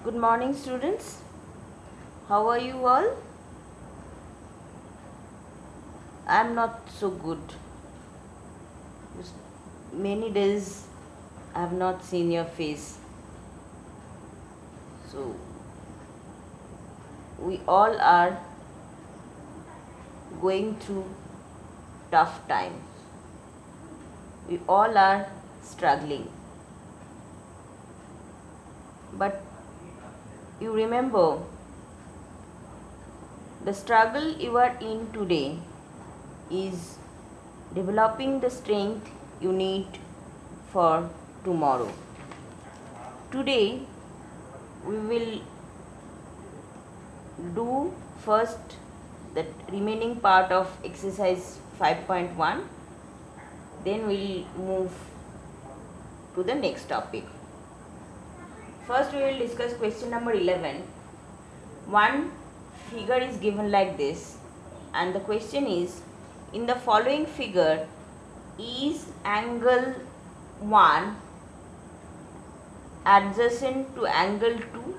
Good morning, students. How are you all? I am not so good. Many days I have not seen your face. So, we all are going through tough times. We all are struggling. But you remember, the struggle you are in today is developing the strength you need for tomorrow. Today, we will do first the remaining part of exercise 5.1, then we'll move to the next topic. First we will discuss question number 11. One figure is given like this, and the question is, in the following figure, is angle 1 adjacent to angle 2?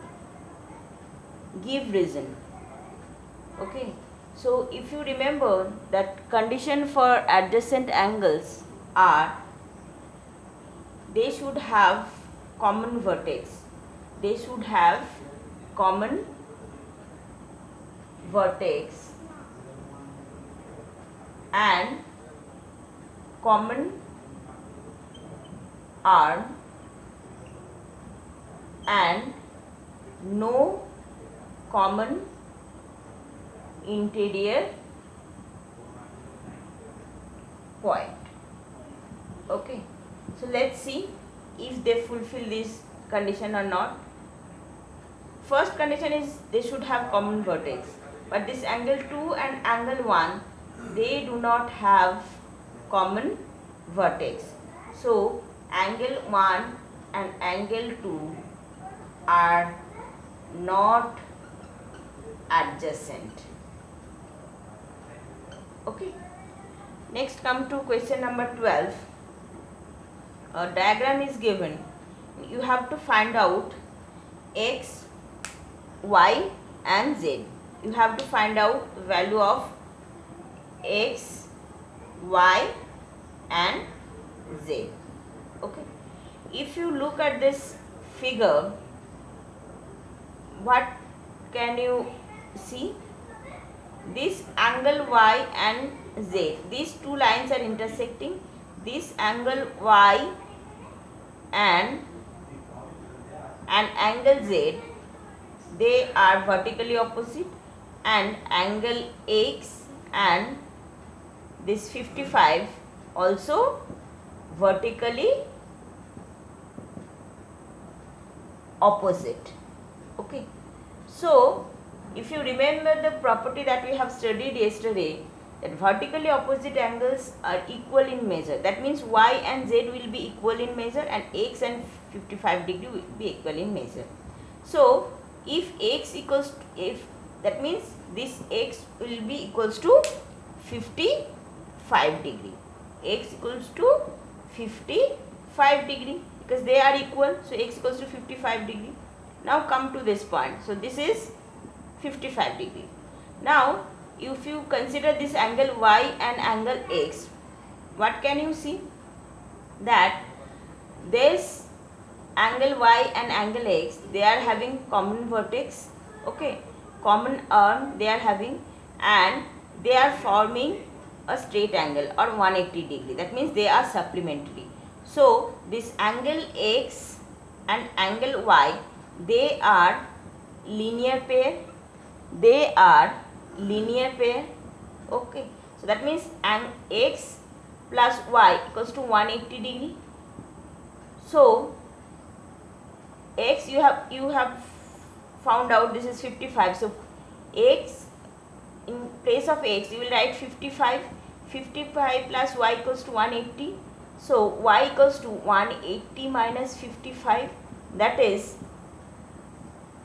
Give reason. Okay, so if you remember that condition for adjacent angles are they should have common vertex. They should have common vertex and common arm and no common interior point. Okay, so let's see if they fulfill this condition or not. First condition is they should have common vertex, but this angle 2 and angle 1, they do not have common vertex. So angle 1 and angle 2 are not adjacent. Okay, next come to question number 12. A diagram is given. You have to find out x, y and z. You have to find out the value of x, y and z. Okay, if you look at this figure, what can you see? This angle y and z, these two lines are intersecting. This angle y and angle z, they are vertically opposite, and angle x and this 55 also vertically opposite. Okay, so if you remember the property that we have studied yesterday, that vertically opposite angles are equal in measure. That means y and z will be equal in measure and x and 55 degree will be equal in measure. So if x equals to, if that means this x will be equals to 55 degree. X equals to 55 degree because they are equal. So x equals to 55 degree. Now come to this point. So this is 55 degree. Now if you consider this angle y and angle x, what can you see? That this angle y and angle x, they are having common vertex, okay, common arm they are having, and they are forming a straight angle or 180 degree. That means they are supplementary. So this angle x and angle y, they are linear pair. They are linear pair. Okay, so that means x plus y equals to 180 degree. So x you have found out this is 55. So x, in place of x you will write 55. 55 plus y equals to 180. So y equals to 180 minus 55, that is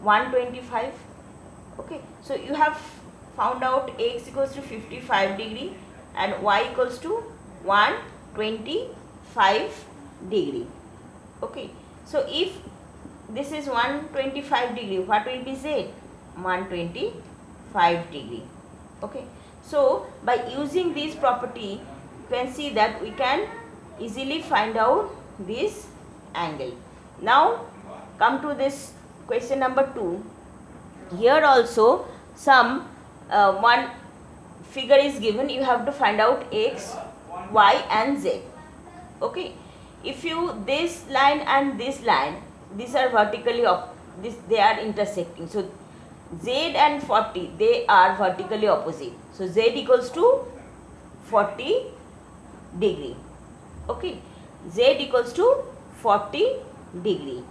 125. Okay, so you have found out x equals to 55 degree and y equals to 125 degree. Okay, so if this is 125 degree. What will be Z? 125 degree. Okay. So by using this property, you can see that we can easily find out this angle. Now come to this question number 2. Here also some one figure is given. You have to find out x, y and z. Okay. If you, this line and this line, these are vertically they are intersecting. So z and 40, they are vertically opposite. So z equals to 40 degree. Okay. Z equals to 40 degree.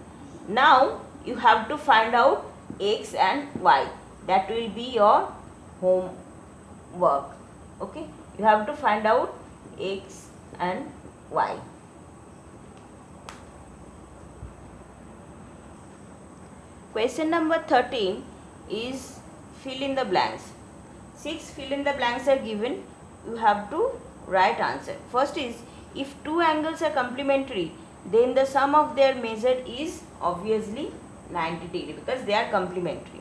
Now you have to find out x and y. That will be your homework. Okay. You have to find out x and y. Question number 13 is fill in the blanks. 6 fill in the blanks are given. You have to write answer. First is, if two angles are complementary, then the sum of their measure is obviously 90 degree because they are complementary.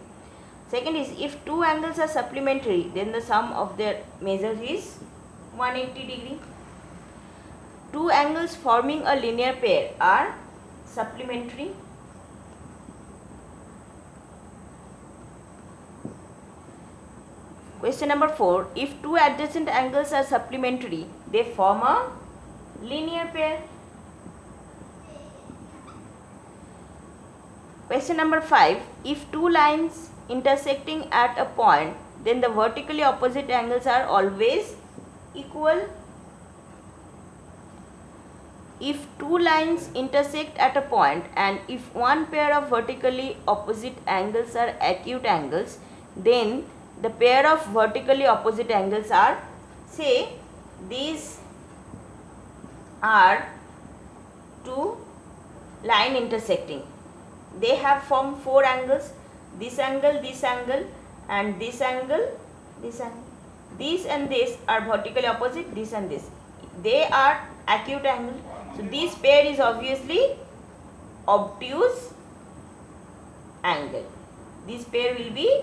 Second is, if two angles are supplementary, then the sum of their measure is 180 degree. Two angles forming a linear pair are supplementary. Question number 4. If two adjacent angles are supplementary, they form a linear pair. Question number 5. If two lines intersecting at a point, then the vertically opposite angles are always equal. If two lines intersect at a point and if one pair of vertically opposite angles are acute angles, then the pair of vertically opposite angles are, say, these are two line intersecting. They have formed 4 angles. This angle, and this angle, this angle. These and this are vertically opposite, this and this. They are acute angle. So this pair is obviously obtuse angle. This pair will be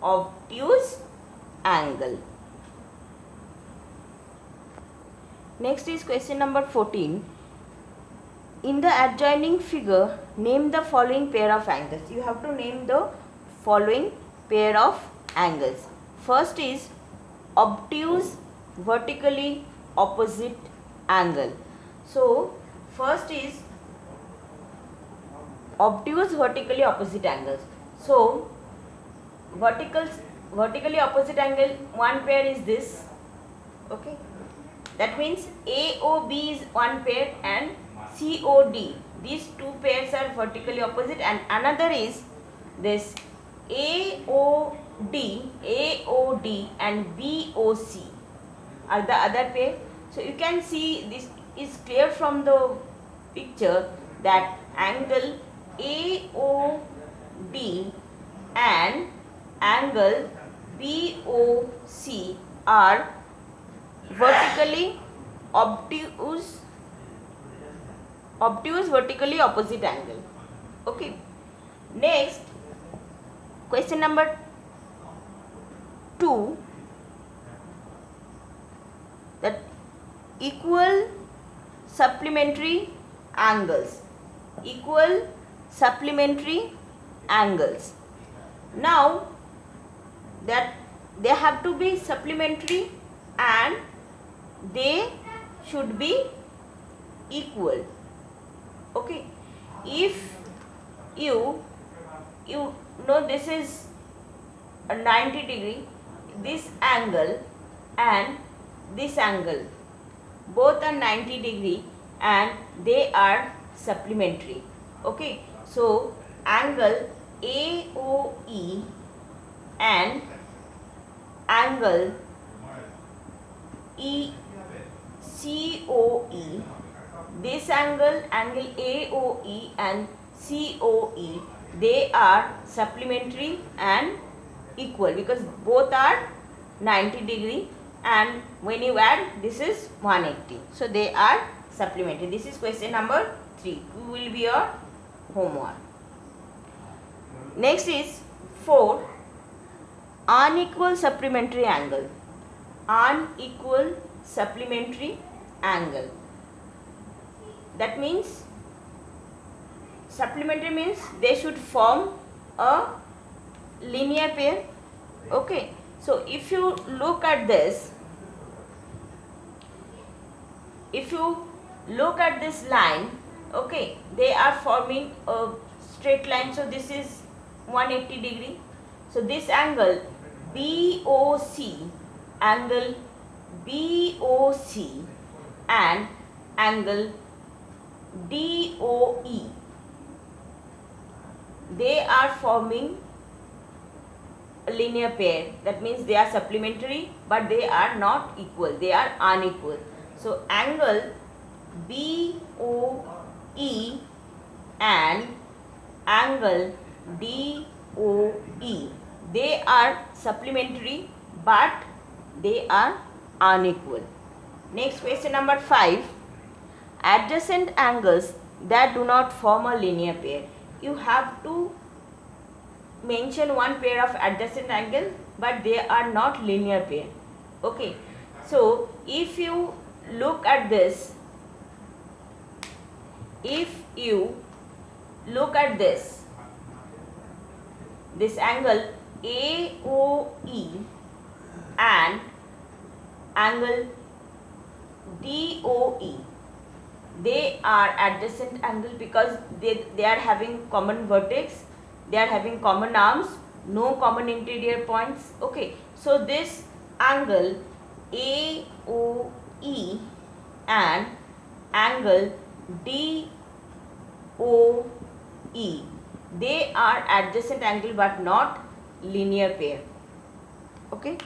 obtuse angle. Next is question number 14. In the adjoining figure, name the following pair of angles. You have to name the following pair of angles. First is obtuse vertically opposite angle. So first is obtuse vertically opposite angles. So vertically opposite angle, one pair is this. Okay, that means AOB is one pair and COD, these two pairs are vertically opposite, and another is this AOD and BOC are the other pair. So you can see this is clear from the picture that angle AOD and angle BOC are vertically obtuse vertically opposite angle. Okay. Next, question number 2, that equal supplementary angles. Equal supplementary angles. Now that they have to be supplementary and they should be equal. Okay, if you know this is a 90 degree, this angle and this angle both are 90 degree and they are supplementary. Okay, so angle AOE and angle COE, this angle AOE and COE, they are supplementary and equal because both are 90 degree, and when you add, this is 180. So they are supplementary. This is question number 3. Will be your homework. Next is 4, unequal supplementary angle. Unequal supplementary angle. That means, supplementary means they should form a linear pair. Okay, so if you look at this, line, okay, they are forming a straight line. So this is 180 degree. So this angle BOC, angle BOC and angle DOE, they are forming a linear pair. That means they are supplementary, but they are not equal, they are unequal. So angle BOE and angle DOE, they are supplementary but they are unequal. Next, question number 5, adjacent angles that do not form a linear pair. You have to mention one pair of adjacent angle, but they are not linear pair. Okay, so if you look at this, this angle AOE and angle DOE, they are adjacent angle because they are having common vertex, they are having common arms, no common interior points. Okay, so this angle AOE and angle DOE, they are adjacent angle but not linear pair. Okay.